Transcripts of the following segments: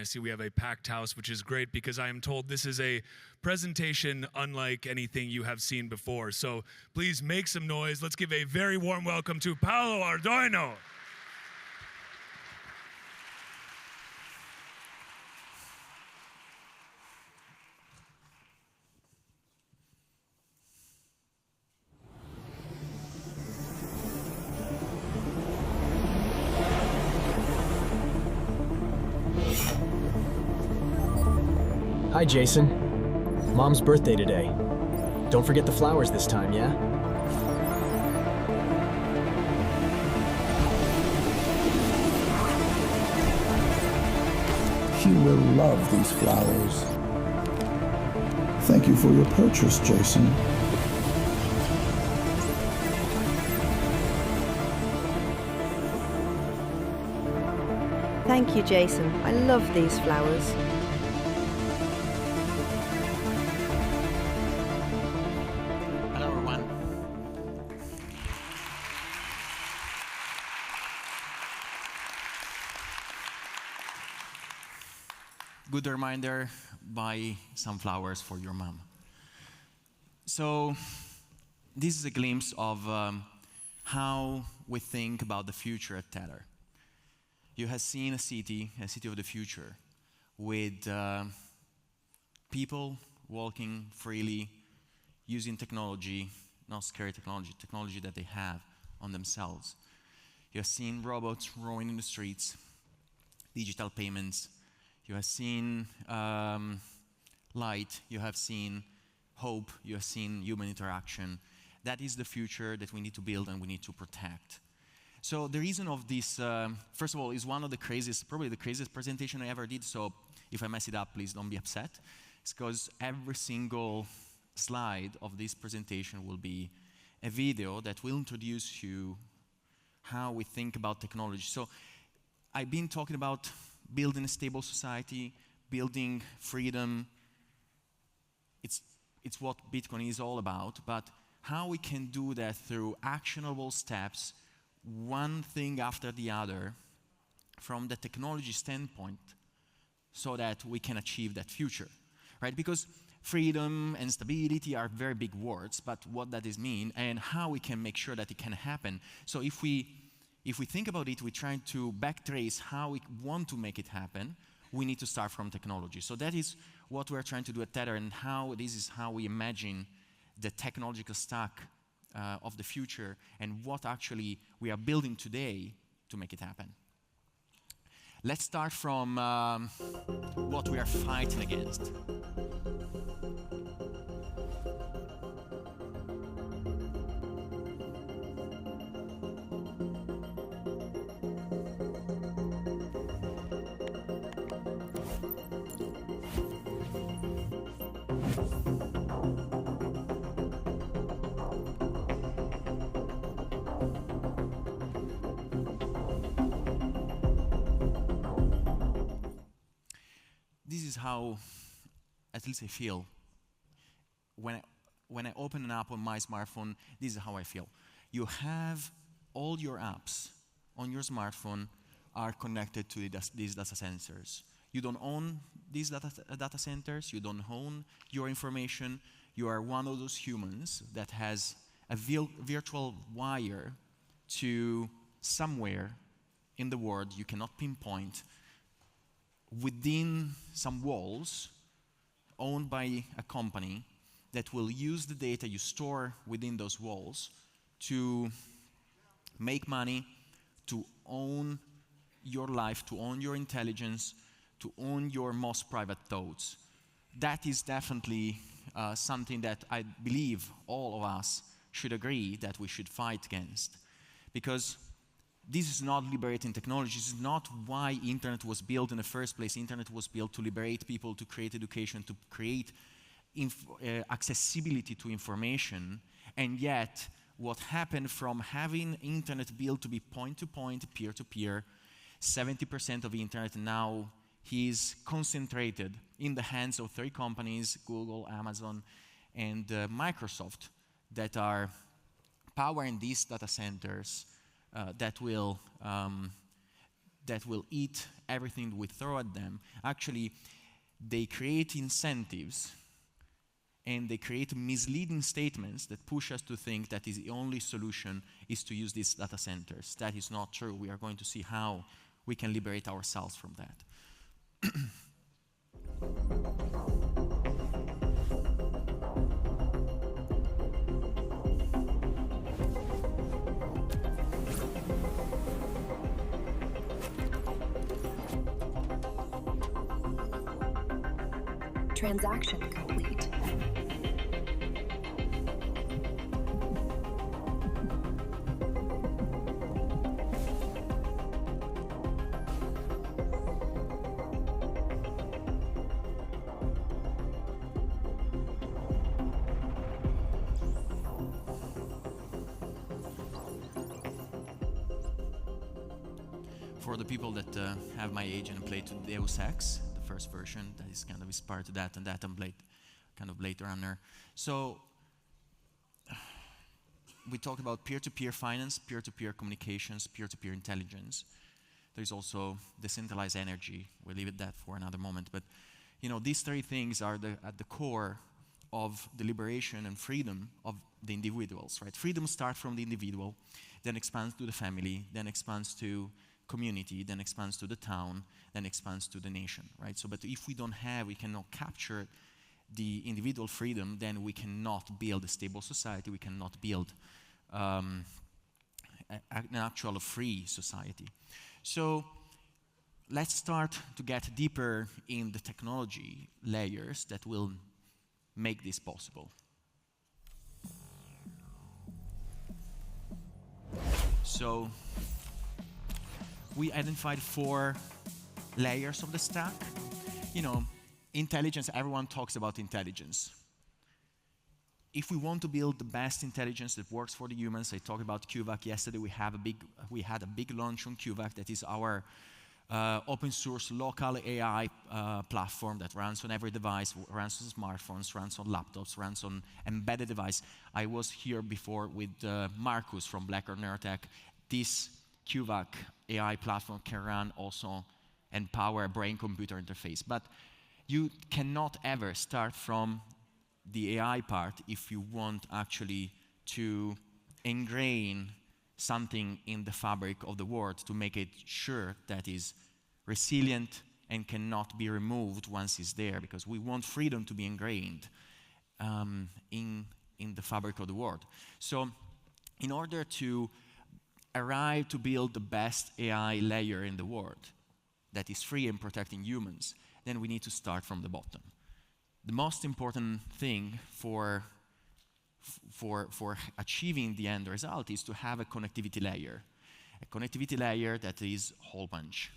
see we have a packed house, which is great because I am told this is a presentation unlike anything you have seen before. So please make some noise. Let's give a very warm welcome to Paolo Ardoino. Hi, Jason. Mom's birthday today. Don't forget the flowers this time, yeah? She will love these flowers. Thank you for your purchase, Jason. Thank you, Jason. I love these flowers. Hello, everyone. Good reminder, buy some flowers for your mom. So, this is a glimpse of how we think about the future at Tether. You have seen a city of the future, with people walking freely, using technology, not scary technology that they have on themselves. You have seen robots roaming in the streets, digital payments. You have seen light, you have seen hope, you have seen human interaction. That is the future that we need to build and we need to protect. So the reason of this, first of all, is one of the craziest, probably the craziest presentation I ever did, so if I mess it up, please don't be upset. It's because every single slide of this presentation will be a video that will introduce you how we think about technology. So I've been talking about building a stable society, building freedom. It's what Bitcoin is all about, but how we can do that through actionable steps, one thing after the other, from the technology standpoint, so that we can achieve that future, right? Because freedom and stability are very big words, but what that is mean and how we can make sure that it can happen. So if we think about it, we're trying to backtrace how we want to make it happen. We need to start from technology. So that is what we're trying to do at Tether, and this is how we imagine the technological stack of the future and what actually we are building today to make it happen. Let's start from what we are fighting against. This is how, at least I feel, when I open an app on my smartphone, this is how I feel. You have all your apps on your smartphone are connected to these data centers. You don't own these data centers, you don't own your information, you are one of those humans that has a virtual wire to somewhere in the world you cannot pinpoint, within some walls owned by a company that will use the data you store within those walls to make money, to own your life, to own your intelligence, to own your most private thoughts. That is definitely something that I believe all of us should agree that we should fight against. Because this is not liberating technology. This is not why internet was built in the first place. Internet was built to liberate people, to create education, to create accessibility to information. And yet, what happened from having internet built to be point-to-point, peer-to-peer, 70% of the internet now is concentrated in the hands of 3 companies, Google, Amazon, and Microsoft, that are powering these data centers that will that will eat everything we throw at them. Actually, they create incentives and they create misleading statements that push us to think that the only solution is to use these data centers. That is not true. We are going to see how we can liberate ourselves from that. Transaction complete. For the people that have my age and played to Deus Ex, the first version, that is kind of inspired to that, and that and kind of Blade Runner. So we talk about peer-to-peer finance, peer-to-peer communications, peer-to-peer intelligence. There's also decentralized energy. We'll leave it that for another moment. But these three things are at the core of the liberation and freedom of the individuals, right? Freedom starts from the individual, then expands to the family, then expands to community, then expands to the town, then expands to the nation, right? So, but if we cannot capture the individual freedom, then we cannot build a stable society, we cannot build an actual free society. So, let's start to get deeper in the technology layers that will make this possible. So, we identified 4 layers of the stack. Intelligence, everyone talks about intelligence. If we want to build the best intelligence that works for the humans, I talked about QVAC yesterday. We had a big launch on QVAC. That is our open source local AI platform that runs on every device, runs on smartphones, runs on laptops, runs on embedded device. I was here before with Marcus from Blacker Neurotech. This QVAC AI platform can run also and power a brain-computer interface. But you cannot ever start from the AI part if you want actually to ingrain something in the fabric of the world to make it sure that is resilient and cannot be removed once it's there, because we want freedom to be ingrained in the fabric of the world. So in order to arrive to build the best AI layer in the world that is free and protecting humans, then we need to start from the bottom. The most important thing for achieving the end result is to have a connectivity layer that is hole punch.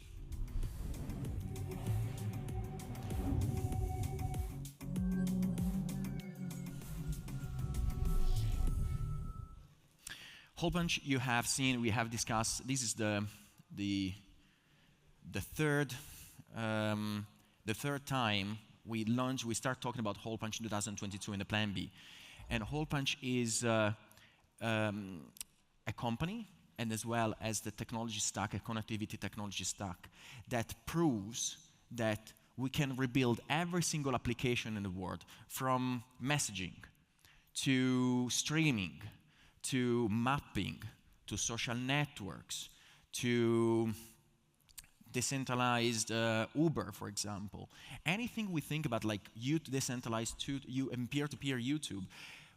Hole punch, you have seen, we have discussed. This is the third time we start talking about hole punch in 2022 in the Plan B, and hole punch is a company, and as well as the technology stack, a connectivity technology stack that proves that we can rebuild every single application in the world, from messaging to streaming, to mapping, to social networks, to decentralized Uber, for example. Anything we think about, like decentralized and peer-to-peer YouTube,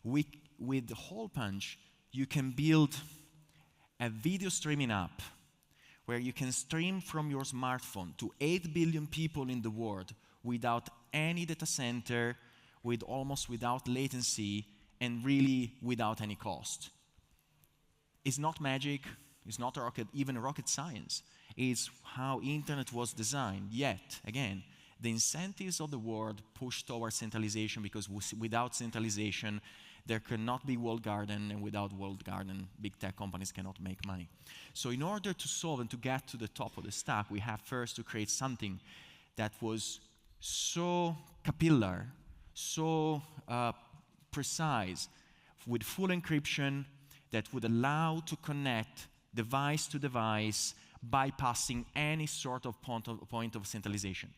with the hole punch, you can build a video streaming app where you can stream from your smartphone to 8 billion people in the world without any data center, almost without latency, and really without any cost. It's not magic, it's not even rocket science. It's how internet was designed. Yet, again, the incentives of the world push towards centralization, because without centralization, there cannot be walled garden, and without walled garden, big tech companies cannot make money. So in order to solve and to get to the top of the stack, we have first to create something that was so capillary, so precise, with full encryption, that would allow to connect device to device, bypassing any sort of point of centralization.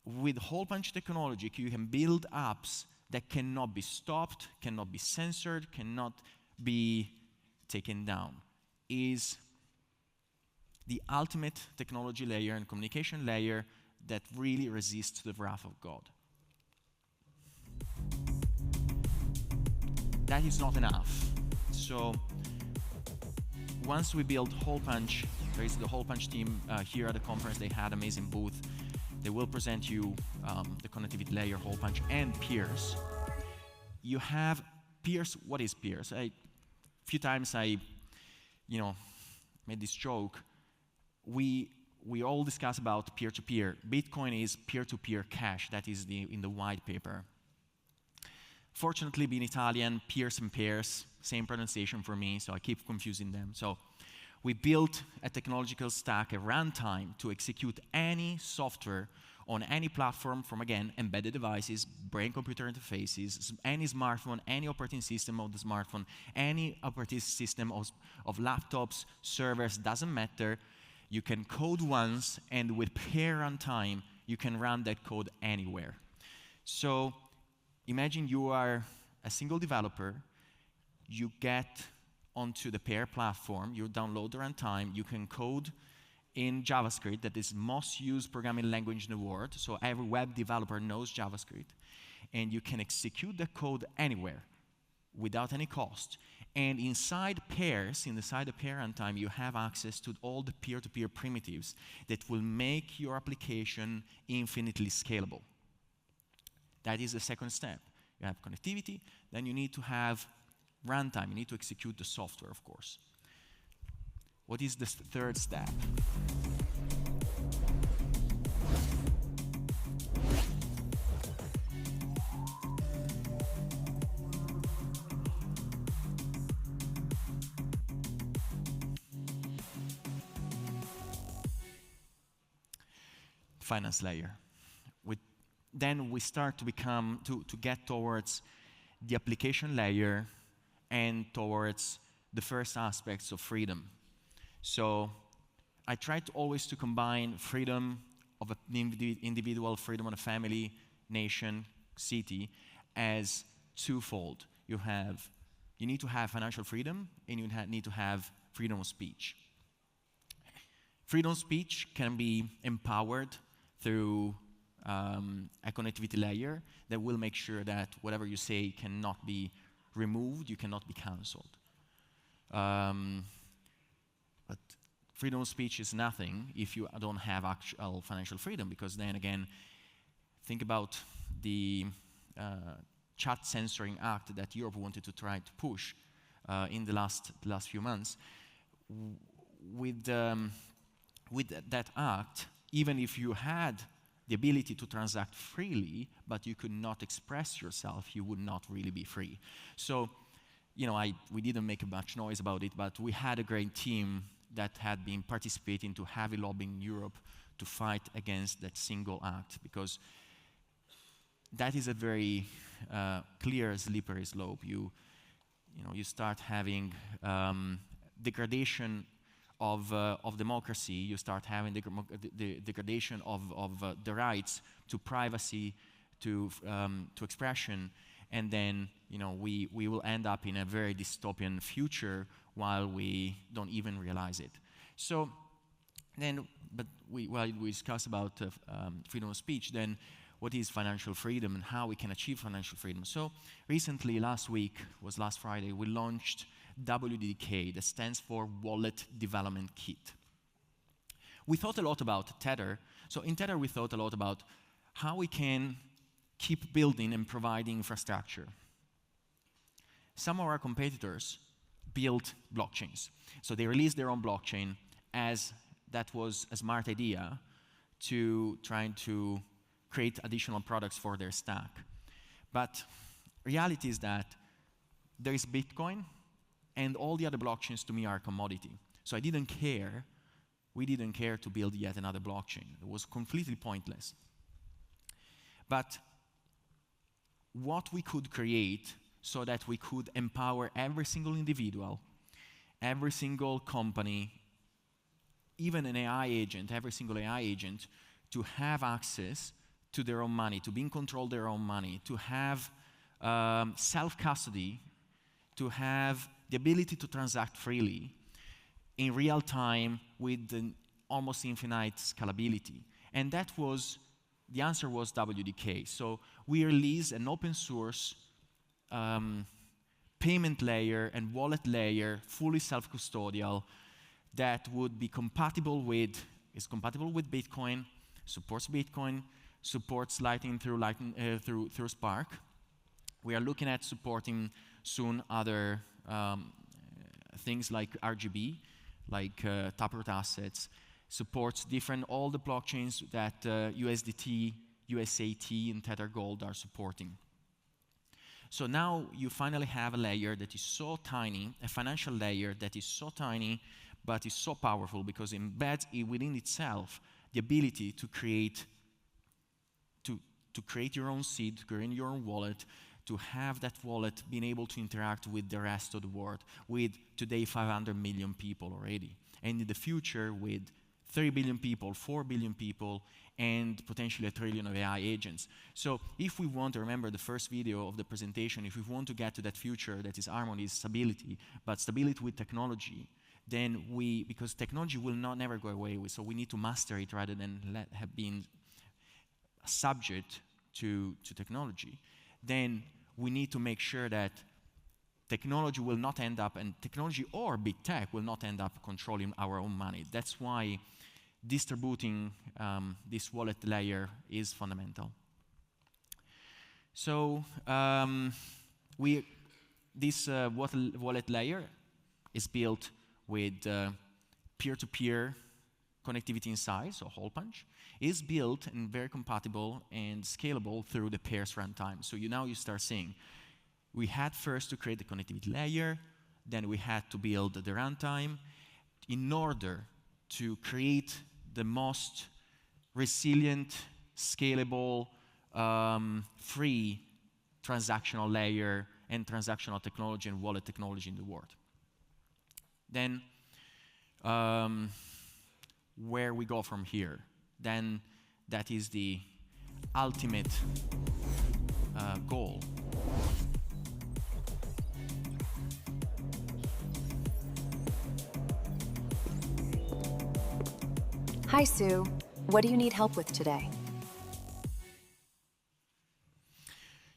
With hole punch technology, you can build apps that cannot be stopped, cannot be censored, cannot be taken down. Is the ultimate technology layer and communication layer that really resists the wrath of God. That is not enough. So once we build Hole Punch, there is the Hole Punch team here at the conference. They had an amazing booth. They will present you the connectivity layer, Hole Punch, and Peers. You have Peers. What is Peers? A few times I, made this joke. We all discuss about peer-to-peer. Bitcoin is peer-to-peer cash. That is in the white paper. Fortunately, being Italian, peers and pairs, same pronunciation for me, so I keep confusing them. So we built a technological stack, a runtime, to execute any software on any platform from, again, embedded devices, brain-computer interfaces, any smartphone, any operating system of the smartphone, any operating system of laptops, servers, doesn't matter. You can code once, and with pair runtime, you can run that code anywhere. So imagine you are a single developer. You get onto the pair platform, you download the runtime, you can code in JavaScript, that is the most used programming language in the world, so every web developer knows JavaScript, and you can execute the code anywhere without any cost. And inside pairs, inside the pair runtime, you have access to all the peer-to-peer primitives that will make your application infinitely scalable. That is the second step. You have connectivity, then you need to have runtime. You need to execute the software, of course. What is the third step? Finance layer. Then we start to get towards the application layer and towards the first aspects of freedom. So I try to always to combine freedom of an individual, freedom of a family, nation, city, as twofold. You need to have financial freedom, and you need to have freedom of speech. Freedom of speech can be empowered through a connectivity layer that will make sure that whatever you say cannot be removed, you cannot be cancelled. But freedom of speech is nothing if you don't have actual financial freedom, because then again, think about the chat censoring act that Europe wanted to try to push in the last few months. With that act, even if you had the ability to transact freely, but you could not express yourself, you would not really be free. So, we didn't make much noise about it, but we had a great team that had been participating to heavy lobbying in Europe to fight against that single act, because that is a very clear slippery slope. You start having degradation of democracy. You start having the degradation of the rights to privacy, to expression, and then we will end up in a very dystopian future while we don't even realize it. So then, while we discuss about freedom of speech, then what is financial freedom and how we can achieve financial freedom? So recently, last Friday, we launched WDK, that stands for Wallet Development Kit. We thought a lot about Tether. So in Tether, we thought a lot about how we can keep building and providing infrastructure. Some of our competitors built blockchains. So they released their own blockchain, as that was a smart idea to trying to create additional products for their stack. But reality is that there is Bitcoin, and all the other blockchains to me are a commodity. So we didn't care to build yet another blockchain. It was completely pointless. But what we could create so that we could empower every single individual, every single company, even an AI agent, every single AI agent, to have access to their own money, to be in control of their own money, to have self-custody, to have the ability to transact freely in real time with an almost infinite scalability. And that was, the answer was WDK. So we released an open source payment layer and wallet layer, fully self-custodial, that would be compatible with, is compatible with Bitcoin, supports Lightning through Spark. We are looking at supporting soon other things like RGB, like Taproot assets, supports all the blockchains that USDT, USAT, and Tether Gold are supporting. So now you finally have a layer that is so tiny, a financial layer that is so tiny, but is so powerful because it embeds within itself the ability to create your own seed, to create your own wallet, to have that wallet being able to interact with the rest of the world, with today 500 million people already, and in the future with 3 billion people, 4 billion people, and potentially 1 trillion of AI agents. So if we want to remember the first video of the presentation, if we want to get to that future that is harmony, is stability, but stability with technology, then because technology will never go away, so we need to master it rather than have been subject to technology. Then we need to make sure that technology will not end up, and technology or big tech will not end up controlling our own money. That's why distributing this wallet layer is fundamental. So this wallet layer is built with peer-to-peer connectivity inside, so hole punch, is built and very compatible and scalable through the pairs runtime. So now you start seeing, we had first to create the connectivity layer, then we had to build the runtime in order to create the most resilient, scalable, free transactional layer and transactional technology and wallet technology in the world. Then where we go from here, then that is the ultimate goal. Hi, Sue. What do you need help with today?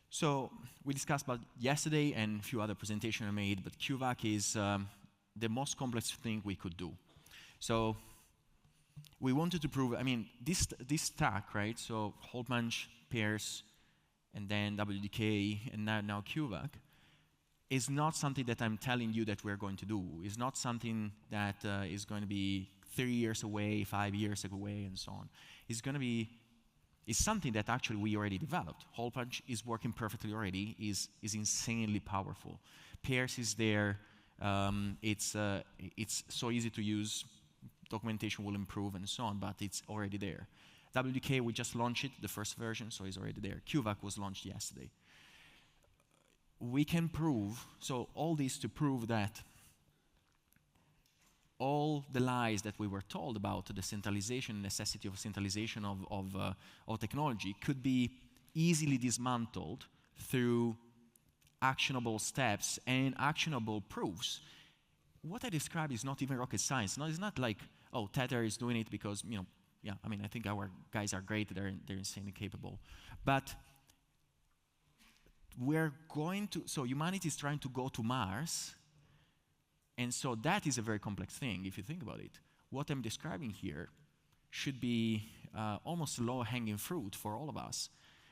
So we discussed about yesterday and a few other presentations I made, but QVAC is the most complex thing we could do. So we wanted to prove, this stack, right? So hole punch, pairs, and then WDK, and now QVAC, is not something that I'm telling you that we're going to do. It's not something that is going to be 3 years away, 5 years away, and so on. It's something that actually we already developed. Hole punch is working perfectly already, is insanely powerful. Pairs is there, it's so easy to use, documentation will improve and so on, but it's already there. WDK, we just launched it, the first version, so it's already there. QVAC was launched yesterday. We can prove, so all this to prove that all the lies that we were told about the centralization, necessity of centralization of technology could be easily dismantled through actionable steps and actionable proofs. What I described is not even rocket science. No, it's not like, oh, Tether is doing it because, I think our guys are great, they're insanely capable. But so humanity is trying to go to Mars, and so that is a very complex thing, if you think about it. What I'm describing here should be almost low-hanging fruit for all of us,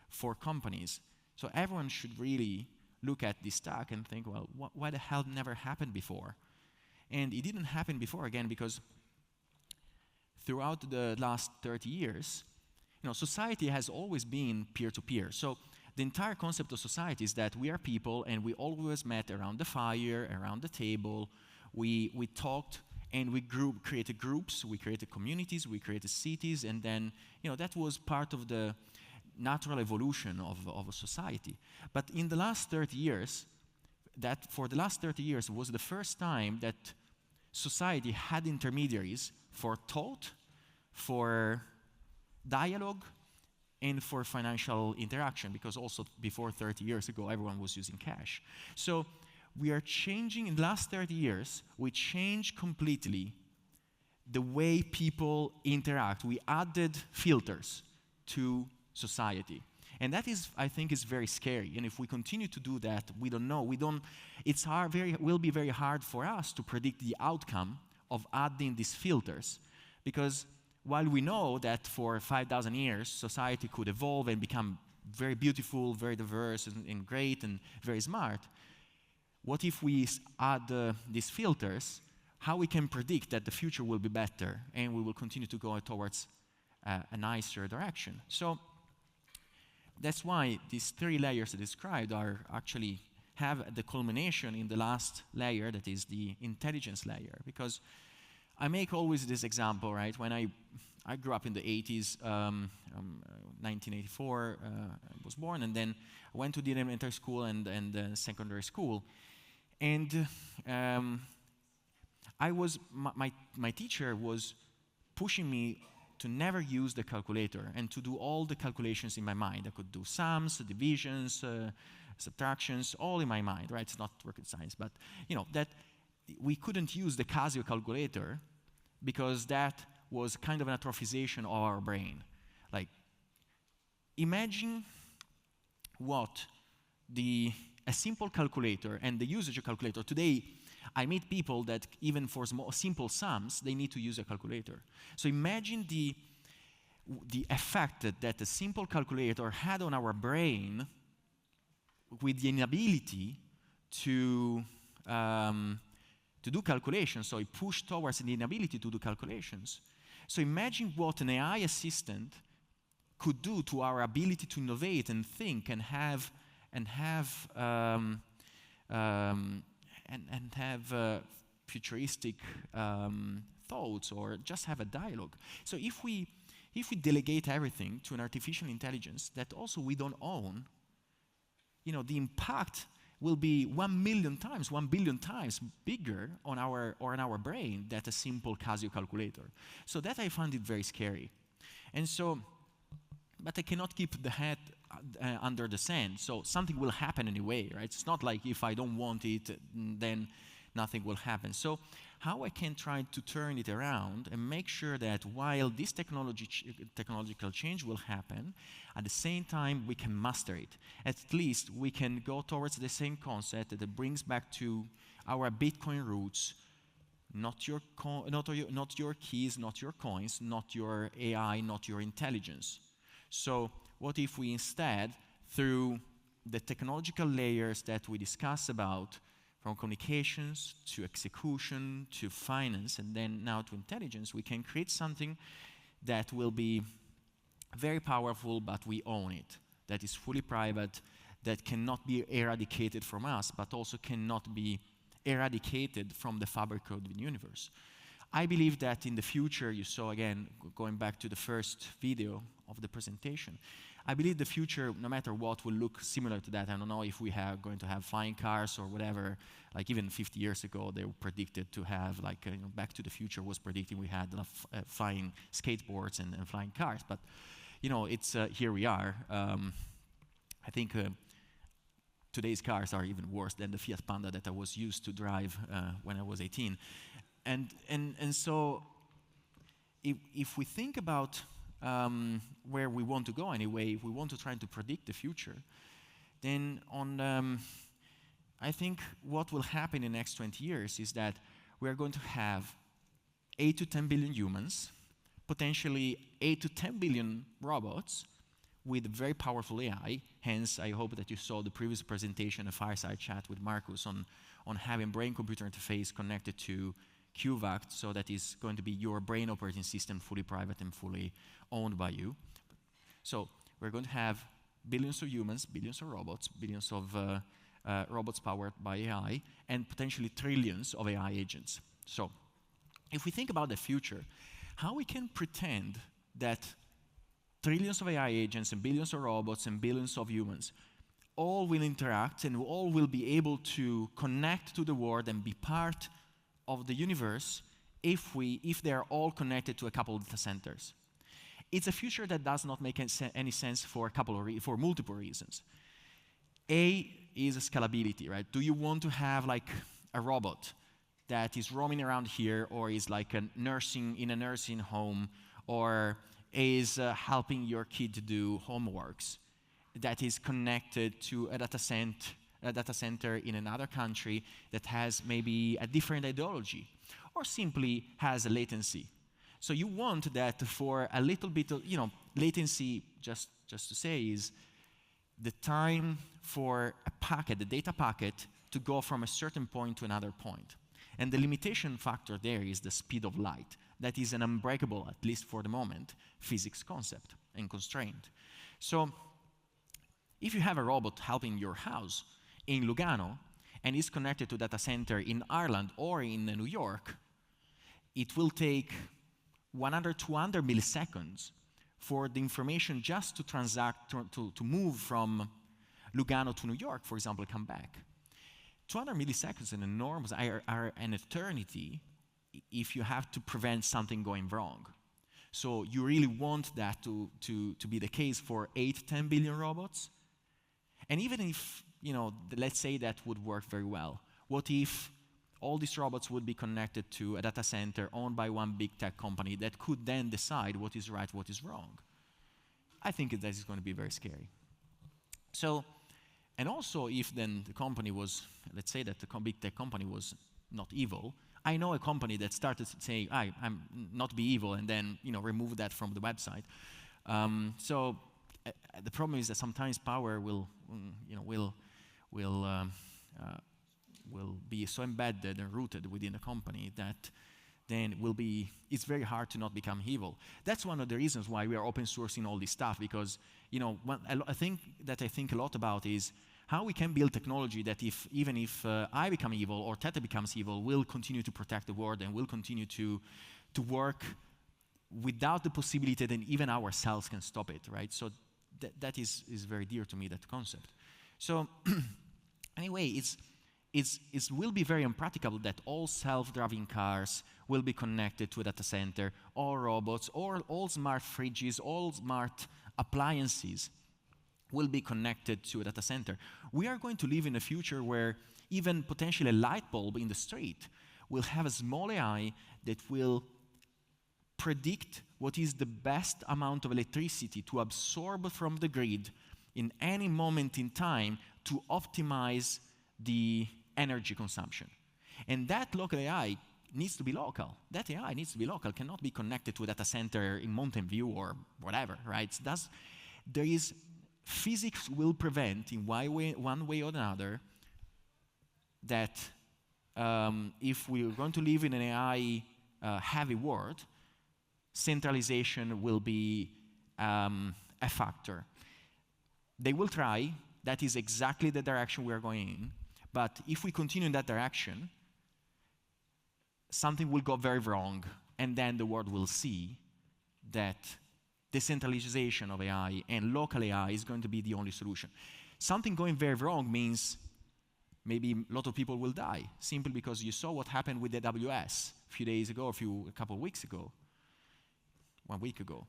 for companies. So everyone should really look at this stack and think, well, why the hell never happened before? And it didn't happen before, again, because throughout the last 30 years, society has always been peer-to-peer. So the entire concept of society is that we are people, and we always met around the fire, around the table. We talked, and we created groups, we created communities, we created cities, and then that was part of the natural evolution of a society. But in the last 30 years, for the last 30 years was the first time that society had intermediaries for thought, for dialogue, and for financial interaction, because also before 30 years ago, everyone was using cash. So we are changing, in the last 30 years, we changed completely the way people interact. We added filters to society. And that is, I think, is very scary. And if we continue to do that, we don't know. It's will be very hard for us to predict the outcome of adding these filters. Because while we know that for 5,000 years, society could evolve and become very beautiful, very diverse, and great, and very smart, what if we add these filters? How we can predict that the future will be better and we will continue to go towards a nicer direction? So that's why these 3 layers I described are actually have the culmination in the last layer, that is the intelligence layer. Because I make always this example, right? When I grew up in the 80s, 1984, I was born, and then I went to the elementary school and secondary school. And my teacher was pushing me to never use the calculator and to do all the calculations in my mind. I could do sums, divisions, subtractions, all in my mind, right? It's not rocket science, but that we couldn't use the Casio calculator because that was kind of an atrophization of our brain. Like, imagine what a simple calculator and the usage of calculator. Today, I meet people that even for simple sums, they need to use a calculator. So imagine the effect that a simple calculator had on our brain with the inability to do calculations. So it pushed towards the inability to do calculations. So imagine what an AI assistant could do to our ability to innovate and think and have futuristic thoughts, or just have a dialogue. So if we delegate everything to an artificial intelligence that also we don't own, the impact will be 1 million times, 1 billion times bigger on our brain than a simple Casio calculator. So that I find it very scary. And so, but I cannot keep the head under the sand. So something will happen anyway, right? It's not like if I don't want it, then nothing will happen. So how I can try to turn it around and make sure that while this technological change will happen, at the same time we can master it. At least we can go towards the same concept that brings back to our Bitcoin roots. Not your keys, not your coins, not your AI, not your intelligence. So what if we instead, through the technological layers that we discuss about, from communications to execution to finance and then now to intelligence, we can create something that will be very powerful, but we own it, that is fully private, that cannot be eradicated from us, but also cannot be eradicated from the fabric of the universe. I believe that in the future, you saw again, going back to the first video of the presentation, I believe the future, no matter what, will look similar to that. I don't know if we are going to have flying cars or whatever. Like even 50 years ago, they predicted to have, like, Back to the Future was predicting we had flying skateboards and flying cars. But, it's here we are. I think today's cars are even worse than the Fiat Panda that I was used to drive when I was 18. And so if we think about where we want to go anyway, if we want to try to predict the future, then I think what will happen in the next 20 years is that we are going to have 8 to 10 billion humans, potentially 8 to 10 billion robots with very powerful AI. Hence, I hope that you saw the previous presentation, a fireside chat with Marcus on having brain-computer interface connected to QVAC, so that is going to be your brain operating system, fully private and fully owned by you. So we're going to have billions of humans, billions of robots, billions of robots powered by AI, and potentially trillions of AI agents. So if we think about the future, how we can pretend that trillions of AI agents and billions of robots and billions of humans all will interact and all will be able to connect to the world and be part of the universe if they're all connected to a couple of data centers. It's a future that does not make any sense for for multiple reasons. A is scalability, right? Do you want to have like a robot that is roaming around here, or is like in a nursing home, or is helping your kid to do homeworks, that is connected to a data center in another country that has maybe a different ideology, or simply has a latency? So you want that for a little bit of, latency, just to say, is the time for a packet, the data packet, to go from a certain point to another point. And the limitation factor there is the speed of light. That is an unbreakable, at least for the moment, physics concept and constraint. So if you have a robot helping your house in Lugano and is connected to a data center in Ireland or in New York, it will take 100, 200 milliseconds for the information just to transact, to move from Lugano to New York, for example, come back. 200 milliseconds in enormous are an eternity if you have to prevent something going wrong. So you really want that to be the case for 8, 10 billion robots? And even if, let's say that would work very well, what if all these robots would be connected to a data center owned by one big tech company that could then decide what is right, what is wrong? I think that is going to be very scary. So, and also if then the company was, let's say that the big tech company was not evil. I know a company that started saying, I'm not be evil, and then remove that from the website. So the problem is that sometimes power will be so embedded and rooted within a company that then it's very hard to not become evil. That's one of the reasons why we are open sourcing all this stuff, because I think a lot about is how we can build technology that even if I become evil or Teta becomes evil, will continue to protect the world and will continue to work without the possibility that even ourselves can stop it, right? So that is very dear to me, that concept. So anyway, it will be very impractical that all self-driving cars will be connected to a data center, all robots, or all smart fridges, all smart appliances will be connected to a data center. We are going to live in a future where even potentially a light bulb in the street will have a small AI that will predict what is the best amount of electricity to absorb from the grid in any moment in time to optimize the energy consumption. And that local AI needs to be local. That AI needs to be local, cannot be connected to a data center in Mountain View or whatever, right? Physics will prevent, in one way or another, that if we're going to live in an AI heavy world, centralization will be a factor. They will try. That is exactly the direction we are going in. But if we continue in that direction, something will go very wrong, and then the world will see that decentralization of AI and local AI is going to be the only solution. Something going very wrong means maybe a lot of people will die, simply because you saw what happened with AWS a few days ago, a couple of weeks ago, 1 week ago.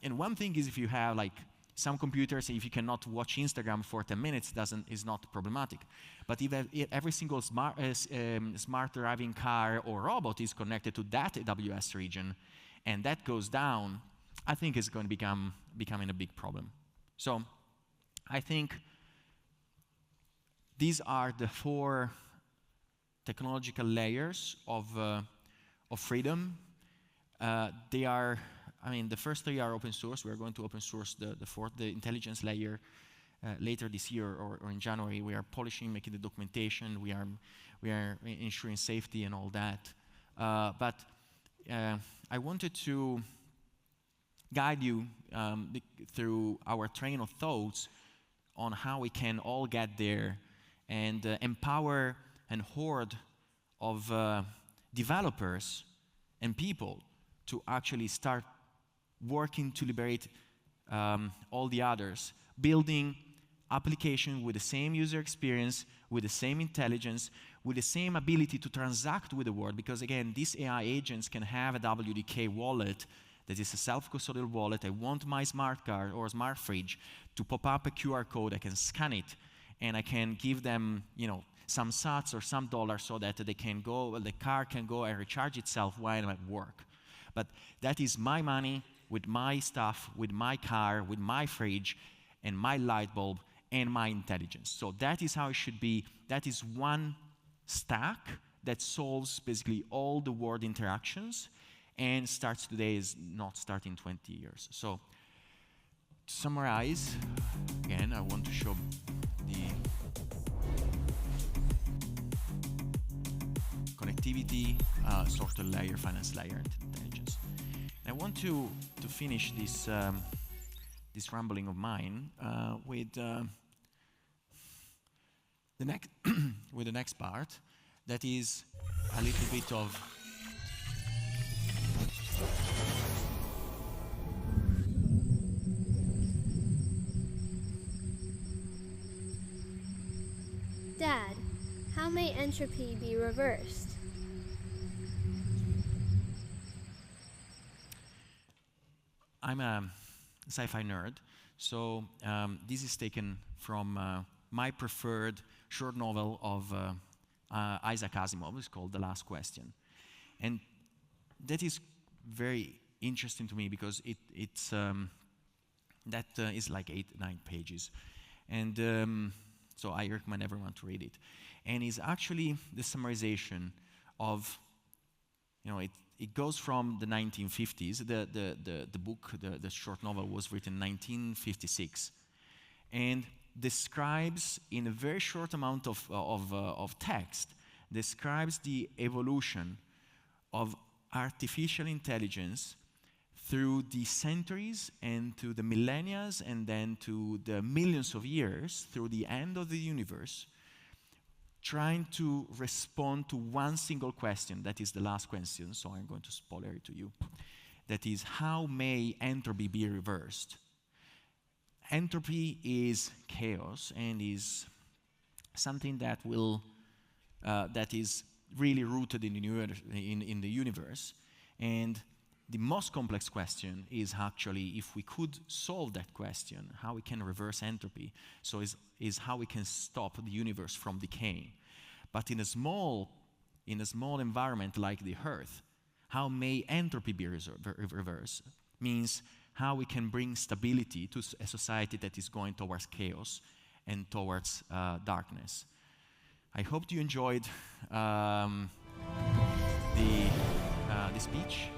And one thing is if you have like some computers, if you cannot watch Instagram for 10 minutes, is not problematic. But if every single smart driving car or robot is connected to that AWS region, and that goes down, I think it's going to becoming a big problem. So I think these are the 4 technological layers of freedom. The first 3 are open source. We are going to open source the 4th, the intelligence layer, later this year or in January. We are polishing, making the documentation. We are ensuring safety and all that. But I wanted to guide you through our train of thoughts on how we can all get there and empower and horde of developers and people to actually start working to liberate all the others, building application with the same user experience, with the same intelligence, with the same ability to transact with the world, because again, these AI agents can have a WDK wallet that is a self-custodial wallet. I want my smart car or smart fridge to pop up a QR code. I can scan it, and I can give them, some sats or some dollars so that they can go, the car can go and recharge itself while I'm at work. But that is my money with my stuff, with my car, with my fridge, and my light bulb, and my intelligence. So that is how it should be. That is one stack that solves basically all the world interactions, and starts today, is not starting 20 years. So to summarize, again, I want to show the connectivity, software layer, finance layer, and intelligence. And I want to finish this this rambling of mine with the next with the next part, that is a little bit of Dad, how may entropy be reversed? I'm a sci-fi nerd, so this is taken from my preferred short novel of Isaac Asimov. It's called The Last Question. And that is very interesting to me because it's is like 8-9 pages. And so I recommend everyone to read it. And it's actually the summarization of, it goes from the 1950s. The book, the short novel, was written in 1956, and describes, in a very short amount of text, describes the evolution of artificial intelligence through the centuries and to the millennia, and then to the millions of years, through the end of the universe, trying to respond to one single question. That is the last question, so I'm going to spoiler it to you. That is, how may entropy be reversed? Entropy is chaos, and is something that that is really rooted in the universe. And the most complex question is actually, if we could solve that question, how we can reverse entropy. So is how we can stop the universe from decaying. But in a small environment like the Earth, how may entropy be reversed? Means how we can bring stability to a society that is going towards chaos and towards darkness. I hope you enjoyed the speech.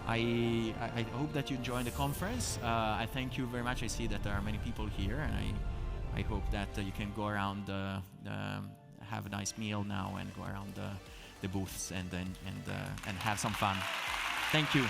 I hope that you enjoyed the conference. I thank you very much. I see that there are many people here, and I hope that you can go around, have a nice meal now, and go around the booths and have some fun. Thank you.